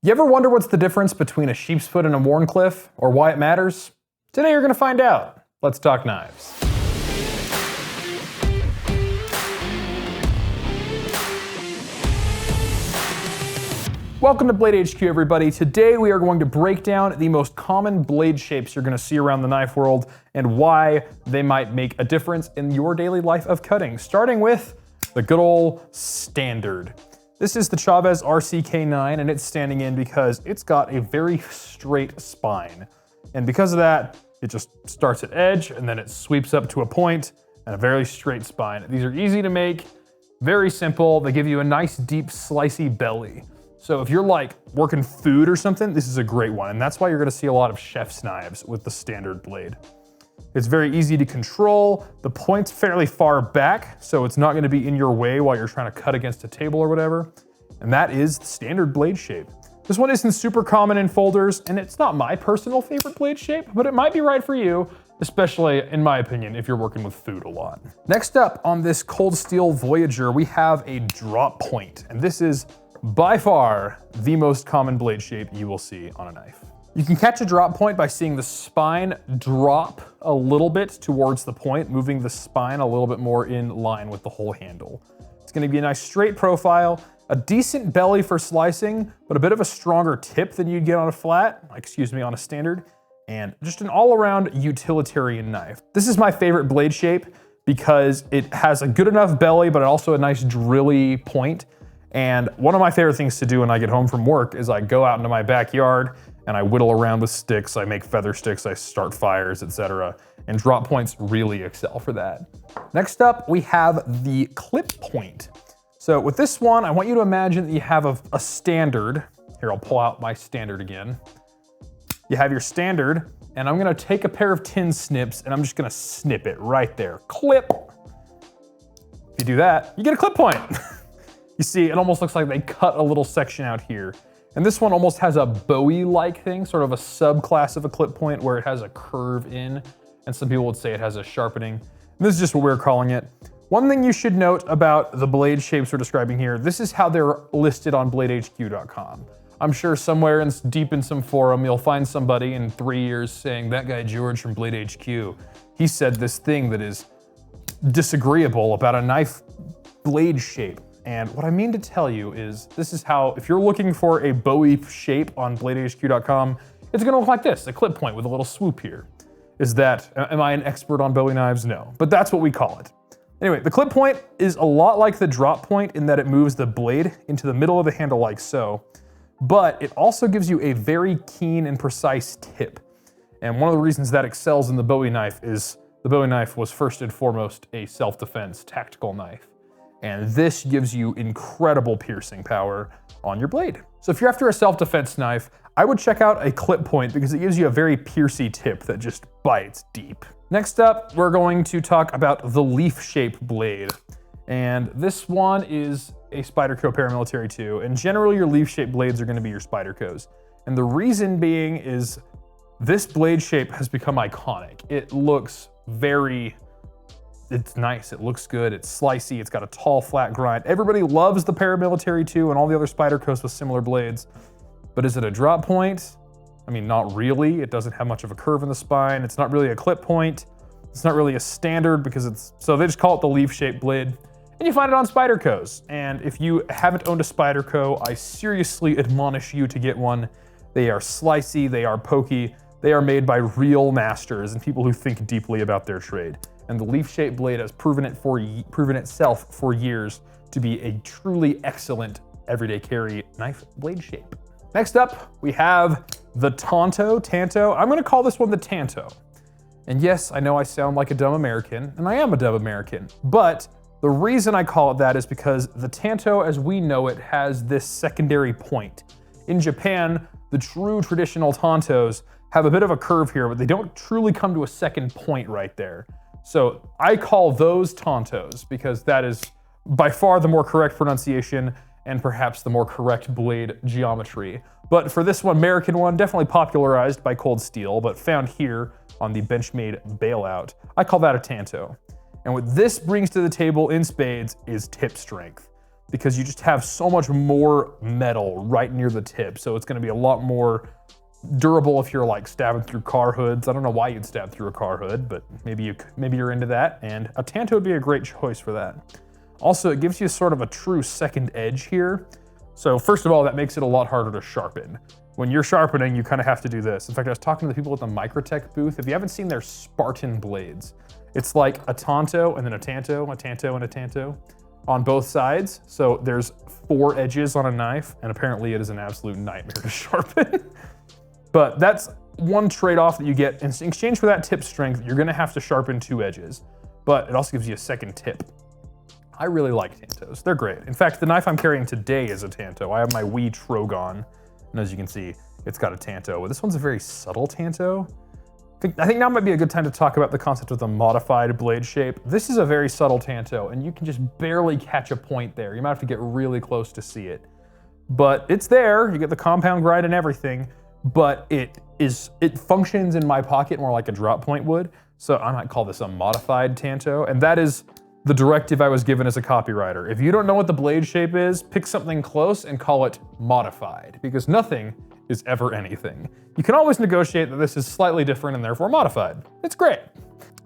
You ever wonder what's the difference between a Sheepsfoot and a Wharncliffe, or why it matters? Today you're gonna find out. Let's talk knives. Welcome to Blade HQ, everybody. Today we are going to break down the most common blade shapes you're gonna see around the knife world and why they might make a difference in your daily life of cutting, starting with the good old standard. This is the Chavez RCK9, and it's standing in because it's got a very straight spine. And because of that, it just starts at edge and then it sweeps up to a point and a very straight spine. These are easy to make, very simple. They give you a nice deep slicey belly. So if you're like working food or something, this is a great one. And that's why you're gonna see a lot of chef's knives with the standard blade. It's very easy to control. The point's fairly far back, so it's not gonna be in your way while you're trying to cut against a table or whatever. And that is the standard blade shape. This one isn't super common in folders, and it's not my personal favorite blade shape, but it might be right for you, especially in my opinion, if you're working with food a lot. Next up on this cold steel Voyager, we have a drop point, and this is by far the most common blade shape you will see on a knife. You can catch a drop point by seeing the spine drop a little bit towards the point, moving the spine a little bit more in line with the whole handle. It's gonna be a nice straight profile, a decent belly for slicing, but a bit of a stronger tip than you'd get on a flat, on a standard, and just an all-around utilitarian knife. This is my favorite blade shape because it has a good enough belly, but also a nice drilly point. And one of my favorite things to do when I get home from work is I go out into my backyard and I whittle around with sticks, I make feather sticks, I start fires, etc. And drop points really excel for that. Next up, we have the clip point. So with this one, I want you to imagine that you have a standard. Here, I'll pull out my standard again. You have your standard, and I'm gonna take a pair of tin snips and I'm just gonna snip it right there. Clip. If you do that, you get a clip point. You see, it almost looks like they cut a little section out here. And this one almost has a Bowie-like thing, sort of a subclass of a clip point where it has a curve in, and some people would say it has a sharpening. And this is just what we're calling it. One thing you should note about the blade shapes we're describing here, this is how they're listed on bladehq.com. I'm sure somewhere deep in some forum, you'll find somebody in 3 years saying, that guy George from Blade HQ, he said this thing that is disagreeable about a knife blade shape. And what I mean to tell you is, this is how, if you're looking for a Bowie shape on bladehq.com, it's gonna look like this, a clip point with a little swoop here. Am I an expert on Bowie knives? No, but that's what we call it. Anyway, the clip point is a lot like the drop point in that it moves the blade into the middle of the handle like so, but it also gives you a very keen and precise tip. And one of the reasons that excels in the Bowie knife is the Bowie knife was first and foremost a self-defense tactical knife. And this gives you incredible piercing power on your blade. So if you're after a self-defense knife, I would check out a clip point because it gives you a very piercy tip that just bites deep. Next up, we're going to talk about the leaf-shaped blade. And this one is a Spyderco Paramilitary 2, and generally your leaf-shaped blades are gonna be your Spydercos. And the reason being is this blade shape has become iconic. It looks it's nice, it looks good, it's slicey, it's got a tall, flat grind. Everybody loves the Paramilitary 2 and all the other Spydercos with similar blades. But is it a drop point? I mean, not really. It doesn't have much of a curve in the spine. It's not really a clip point. It's not really a standard so they just call it the leaf-shaped blade. And you find it on Spydercos. And if you haven't owned a Spyderco, I seriously admonish you to get one. They are slicey, they are pokey, they are made by real masters and people who think deeply about their trade. And the leaf-shaped blade has proven itself for years to be a truly excellent everyday carry knife blade shape. Next up, we have the Tanto. I'm gonna call this one the Tanto. And yes, I know I sound like a dumb American, and I am a dumb American, but the reason I call it that is because the Tanto, as we know it, has this secondary point. In Japan, the true traditional Tantos have a bit of a curve here, but they don't truly come to a second point right there. So I call those Tantos because that is by far the more correct pronunciation and perhaps the more correct blade geometry. But for this one, American one, definitely popularized by Cold Steel, but found here on the Benchmade Bailout, I call that a Tanto. And what this brings to the table in spades is tip strength. because you just have so much more metal right near the tip. So it's gonna be a lot more durable if you're like stabbing through car hoods. I don't know why you'd stab through a car hood, but maybe you're into that, and a Tanto would be a great choice for that. Also, it gives you sort of a true second edge here. So first of all, that makes it a lot harder to sharpen. When you're sharpening, you kind of have to do this. In fact, I was talking to the people at the Microtech booth. If you haven't seen their Spartan blades, it's like a Tanto and then a Tanto, a Tanto and a Tanto on both sides. So there's 4 edges on a knife, and apparently it is an absolute nightmare to sharpen. But that's one trade-off that you get. In exchange for that tip strength, you're gonna have to sharpen 2 edges, but it also gives you a second tip. I really like Tantos, they're great. In fact, the knife I'm carrying today is a Tanto. I have my wee Trogon, and as you can see, it's got a Tanto. This one's a very subtle Tanto. I think now might be a good time to talk about the concept of the modified blade shape. This is a very subtle Tanto, and you can just barely catch a point there. You might have to get really close to see it. But it's there, you get the compound grind and everything, but it functions in my pocket more like a drop point would. So I might call this a modified Tanto, and that is the directive I was given as a copywriter. If you don't know what the blade shape is, pick something close and call it modified, because nothing is ever anything. You can always negotiate that this is slightly different and therefore modified. It's great.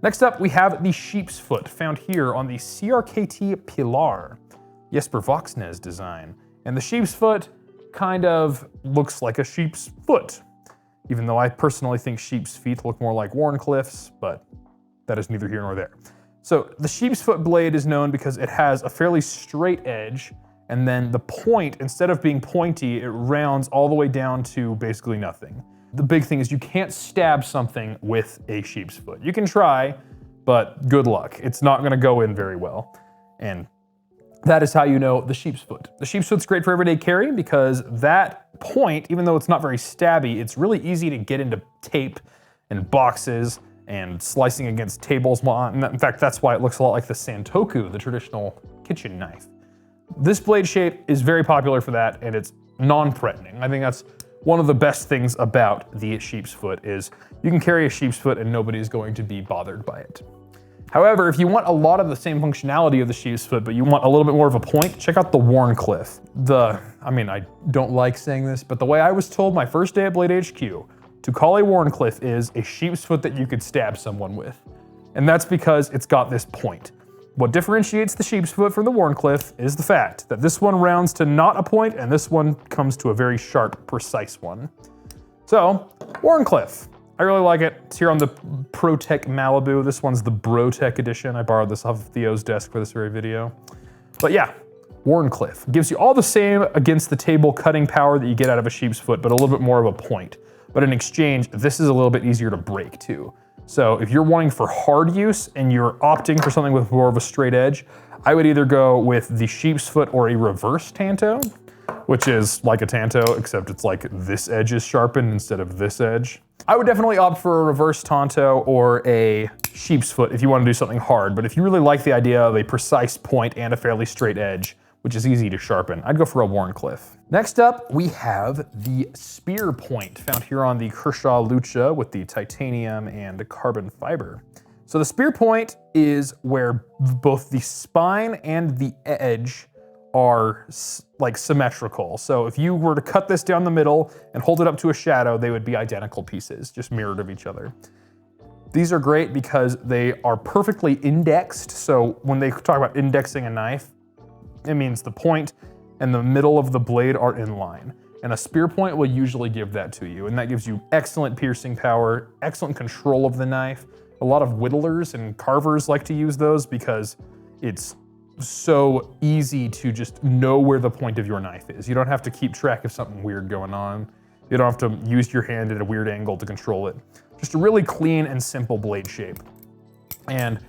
Next up, we have the Sheepsfoot, found here on the CRKT Pilar, Jesper Voxnes design. And the Sheepsfoot kind of looks like a sheep's foot, even though I personally think sheep's feet look more like Wharncliffe's, but that is neither here nor there. So the Sheepsfoot blade is known because it has a fairly straight edge, and then the point, instead of being pointy, it rounds all the way down to basically nothing. The big thing is you can't stab something with a Sheepsfoot. You can try, but good luck. It's not gonna go in very well. And that is how you know the Sheepsfoot. The Sheepsfoot's great for everyday carry because that point, even though it's not very stabby, it's really easy to get into tape and boxes and slicing against tables. In fact, that's why it looks a lot like the Santoku, the traditional kitchen knife. This blade shape is very popular for that, and it's non-threatening. I think that's one of the best things about the Sheepsfoot is you can carry a Sheepsfoot and nobody's going to be bothered by it. However, if you want a lot of the same functionality of the Sheepsfoot, but you want a little bit more of a point, check out the Wharncliffe. I don't like saying this, but the way I was told my first day at Blade HQ, to call a Wharncliffe is a Sheepsfoot that you could stab someone with. And that's because it's got this point. What differentiates the Sheepsfoot from the Wharncliffe is the fact that this one rounds to not a point and this one comes to a very sharp, precise one. So, Wharncliffe. I really like it. It's here on the ProTech Malibu. This one's the BroTech edition. I borrowed this off of Theo's desk for this very video. But yeah, Wharncliffe gives you all the same against the table cutting power that you get out of a Sheepsfoot, but a little bit more of a point. But in exchange, this is a little bit easier to break too. So if you're wanting for hard use and you're opting for something with more of a straight edge, I would either go with the Sheepsfoot or a reverse Tanto, which is like a Tanto, except it's like this edge is sharpened instead of this edge. I would definitely opt for a reverse Tanto or a Sheepsfoot if you want to do something hard, but if you really like the idea of a precise point and a fairly straight edge, which is easy to sharpen, I'd go for a Wharncliffe. Next up, we have the Spear Point, found here on the Kershaw Lucha with the titanium and carbon fiber. So the Spear Point is where both the spine and the edge are like symmetrical. So if you were to cut this down the middle and hold it up to a shadow, they would be identical pieces, just mirrored of each other. These are great because they are perfectly indexed. So when they talk about indexing a knife, it means the point and the middle of the blade are in line. And a spear point will usually give that to you. And that gives you excellent piercing power, excellent control of the knife. A lot of whittlers and carvers like to use those because it's so easy to just know where the point of your knife is. You don't have to keep track of something weird going on. You don't have to use your hand at a weird angle to control it. Just a really clean and simple blade shape. And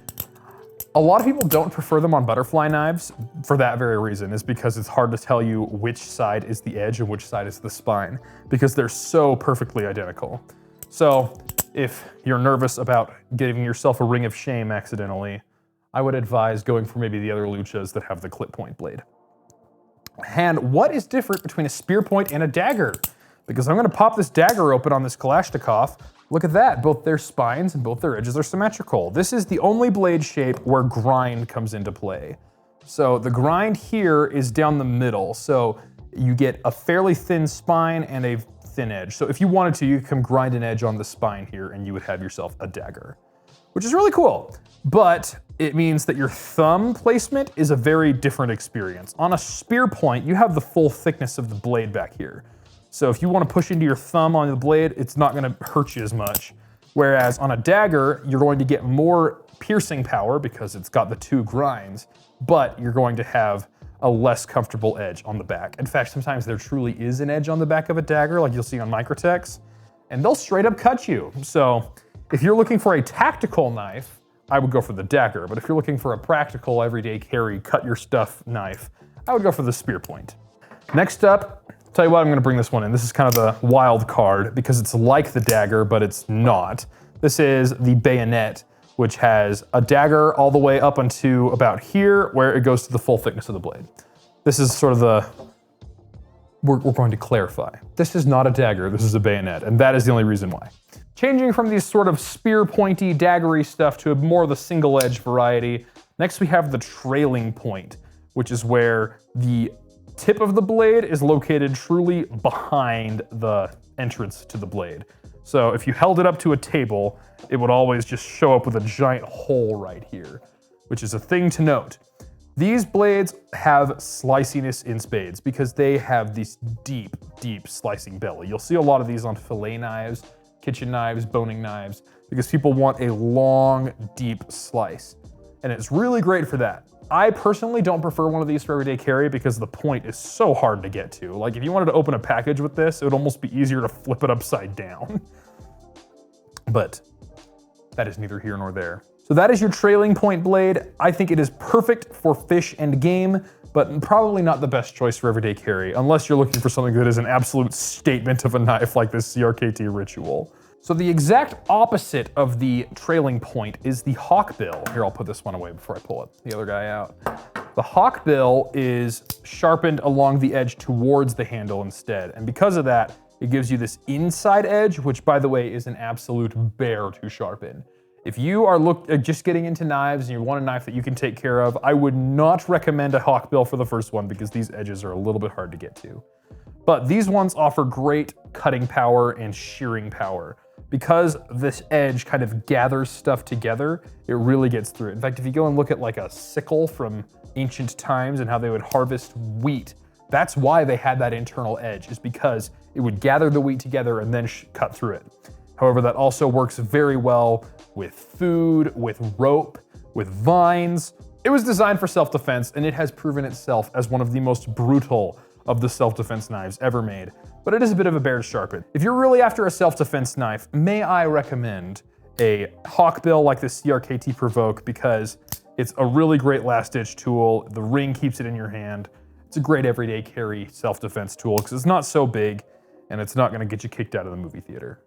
a lot of people don't prefer them on butterfly knives for that very reason, is because it's hard to tell you which side is the edge and which side is the spine, because they're so perfectly identical. So if you're nervous about giving yourself a ring of shame accidentally, I would advise going for maybe the other Luchas that have the clip point blade. And what is different between a spear point and a dagger? Because I'm gonna pop this dagger open on this Kalashnikov. Look at that, both their spines and both their edges are symmetrical. This is the only blade shape where grind comes into play. So the grind here is down the middle. So you get a fairly thin spine and a thin edge. So if you wanted to, you could come grind an edge on the spine here and you would have yourself a dagger, which is really cool. But it means that your thumb placement is a very different experience. On a spear point, you have the full thickness of the blade back here. So if you want to push into your thumb on the blade, it's not going to hurt you as much. Whereas on a dagger, you're going to get more piercing power because it's got the two grinds, but you're going to have a less comfortable edge on the back. In fact, sometimes there truly is an edge on the back of a dagger, like you'll see on Microtechs, and they'll straight up cut you. So if you're looking for a tactical knife, I would go for the dagger. But if you're looking for a practical, everyday carry, cut your stuff knife, I would go for the spear point. Next up, tell you what, I'm gonna bring this one in. This is kind of the wild card because it's like the dagger, but it's not. This is the Bayonet, which has a dagger all the way up onto about here, where it goes to the full thickness of the blade. This is sort of the, we're going to clarify. This is not a dagger, this is a bayonet, and that is the only reason why. Changing from these sort of spear pointy, daggery stuff to more of the single edge variety, next we have the trailing point, which is where the tip of the blade is located truly behind the entrance to the blade. So if you held it up to a table, it would always just show up with a giant hole right here, which is a thing to note. These blades have sliciness in spades because they have this deep, deep slicing belly. You'll see a lot of these on fillet knives, kitchen knives, boning knives, because people want a long, deep slice. And it's really great for that. I personally don't prefer one of these for everyday carry because the point is so hard to get to. Like if you wanted to open a package with this, it would almost be easier to flip it upside down. But that is neither here nor there. So that is your trailing point blade. I think it is perfect for fish and game, but probably not the best choice for everyday carry, unless you're looking for something that is an absolute statement of a knife like this CRKT Ritual. So the exact opposite of the trailing point is the Hawkbill. Here, I'll put this one away before I pull the other guy out. The Hawkbill is sharpened along the edge towards the handle instead, and because of that, it gives you this inside edge, which by the way is an absolute bear to sharpen. If you are just getting into knives and you want a knife that you can take care of, I would not recommend a Hawkbill for the first one because these edges are a little bit hard to get to. But these ones offer great cutting power and shearing power. Because this edge kind of gathers stuff together, it really gets through it. In fact, if you go and look at like a sickle from ancient times and how they would harvest wheat, that's why they had that internal edge, is because it would gather the wheat together and then cut through it. However, that also works very well with food, with rope, with vines. It was designed for self-defense, and it has proven itself as one of the most brutal of the self-defense knives ever made, but it is a bit of a bear to sharpen. If you're really after a self-defense knife, may I recommend a Hawkbill like the CRKT Provoke because it's a really great last-ditch tool. The ring keeps it in your hand. It's a great everyday carry self-defense tool because it's not so big and it's not gonna get you kicked out of the movie theater.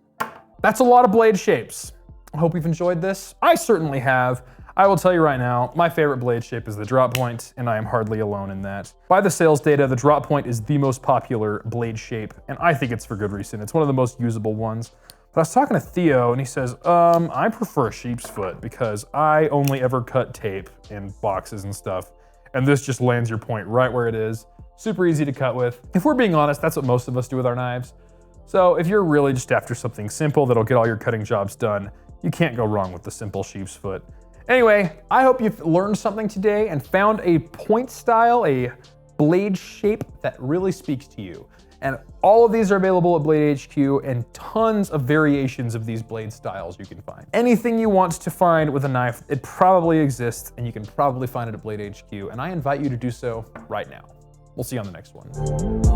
That's a lot of blade shapes. I hope you've enjoyed this. I certainly have. I will tell you right now, my favorite blade shape is the drop point, and I am hardly alone in that. By the sales data, the drop point is the most popular blade shape, and I think it's for good reason. It's one of the most usable ones. But I was talking to Theo, and he says, I prefer Sheepsfoot because I only ever cut tape in boxes and stuff, and this just lands your point right where it is. Super easy to cut with. If we're being honest, that's what most of us do with our knives. So if you're really just after something simple that'll get all your cutting jobs done, you can't go wrong with the simple Sheepsfoot. Anyway, I hope you've learned something today and found a point style, a blade shape that really speaks to you. And all of these are available at Blade HQ and tons of variations of these blade styles you can find. Anything you want to find with a knife, it probably exists and you can probably find it at Blade HQ, and I invite you to do so right now. We'll see you on the next one.